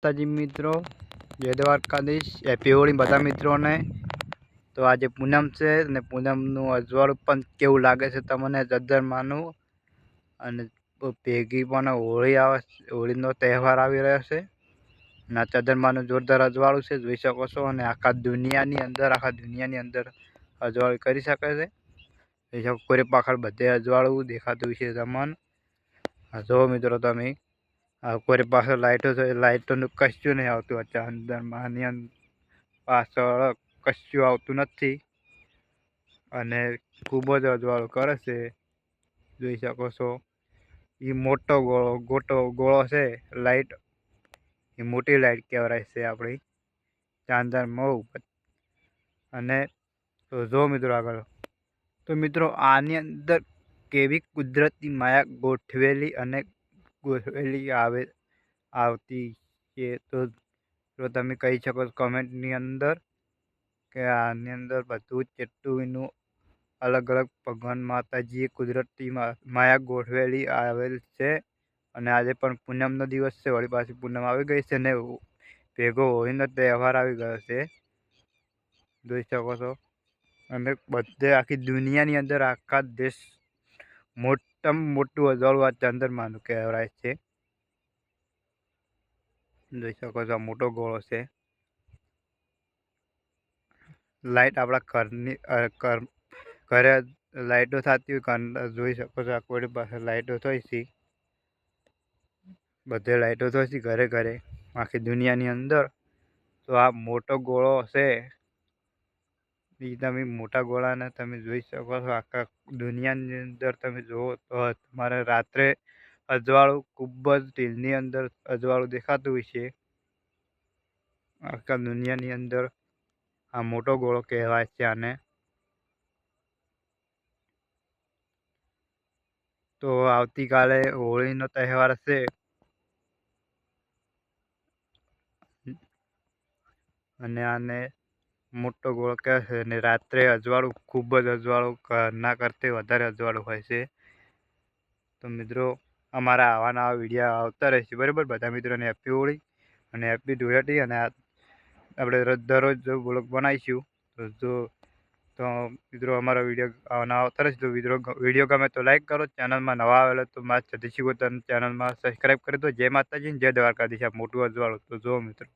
માતાજી મિત્રો, જય દ્વારકાધીશ. હેપી હોળી બધા મિત્રોને. તો આજે પૂનમ છે અને પૂનમનું અજવાળું પણ કેવું લાગે છે તમને જદ્દરમાંનું. અને ભેગી પણ હોળી આવે, હોળીનો તહેવાર આવી રહ્યો છે અને આ ચંદ્રમાનું જોરદાર અજવાળું છે, જોઈ શકો છો. અને આખા દુનિયાની અંદર અજવાળું કરી શકે છે. કોરે પાખડ બધે અજવાળું દેખાતું છે તમને. જો મિત્રો તમે કોરે પાછળ લાઈટો છે, લાઈટોનું કશું નહીં આવતું ચંદ્રમાની પાછળ, કશું આવતું નથી. અને ખૂબ જ અજવાળું કરે છે, જોઈ શકો છો. એ મોટો ગોળો છે લાઈટ, એ મોટી લાઈટ કહેવાય છે આપણી ચાંદરમાં. અને તો જો મિત્રો આગળ, તો મિત્રો આની અંદર કેવી કુદરતી માયા ગોઠવેલી આવતી છે. તો તમે કહી શકો છો કમેન્ટની અંદર કે આની અંદર બધું જ કેટલું એનું અલગ અલગ ભગવાન માતાજીએ કુદરતી માયા ગોઠવેલી આવેલ છે. અને આજે પણ પૂનમનો દિવસ છે, વળી પાછી પૂનમ આવી ગઈ છે ને ભેગો હોળીનો તહેવાર આવી ગયો છે, જોઈ શકો છો. અને બધે આખી દુનિયાની અંદર આખા દેશ મોટામાં મોટું અજવાળું આ ચંદ્રમાનું કહેવાય છે, જોઈ શકો છો. મોટો ગોળો છે. લાઈટ આપણા ઘરે લાઈટો થતી હોય, જોઈ શકો છો. આ કોઈ પાસે લાઈટો થઈ છે, બધે લાઈટો થઈ છે ઘરે ઘરે આખી દુનિયાની અંદર. તો આ મોટો ગોળો છે, એ તમે મોટા ગોળાને તમે જોઈ શકો છો. આખા દુનિયાની અંદર તમે જુઓ તો તમારે રાત્રે અજવાળું ખૂબ જ ઢીલની અંદર અજવાળું દેખાતું હોય છે. આખા દુનિયાની અંદર આ મોટો ગોળો કહેવાય છે આને. તો આવતીકાલે હોળીનો તહેવાર છે અને આને મોટો ગોળો કહે છે. અને રાત્રે અજવાળું ખૂબ જ અજવાળું ના કરતે વધારે અજવાળું હોય છે. તો મિત્રો અમારા આવા નવા વિડીયો આવતા રહેશે, બરાબર. બધા મિત્રોને હેપી હોળી અને હેપી ધૂળેટી. અને આપણે દરરોજ જો બ્લોગ બનાવીશું તો મિત્રો અમારા વિડીયો આવા આવતા રહેશે. તો વિડીયો ગમે તો લાઈક કરો, ચેનલમાં નવા આવેલો તો મારા સતીશી ચેનલમાં સબસ્ક્રાઈબ કરી દો. જય માતાજી, જય દ્વારકાધીશ. મોટું અજવાળું તો જો મિત્રો.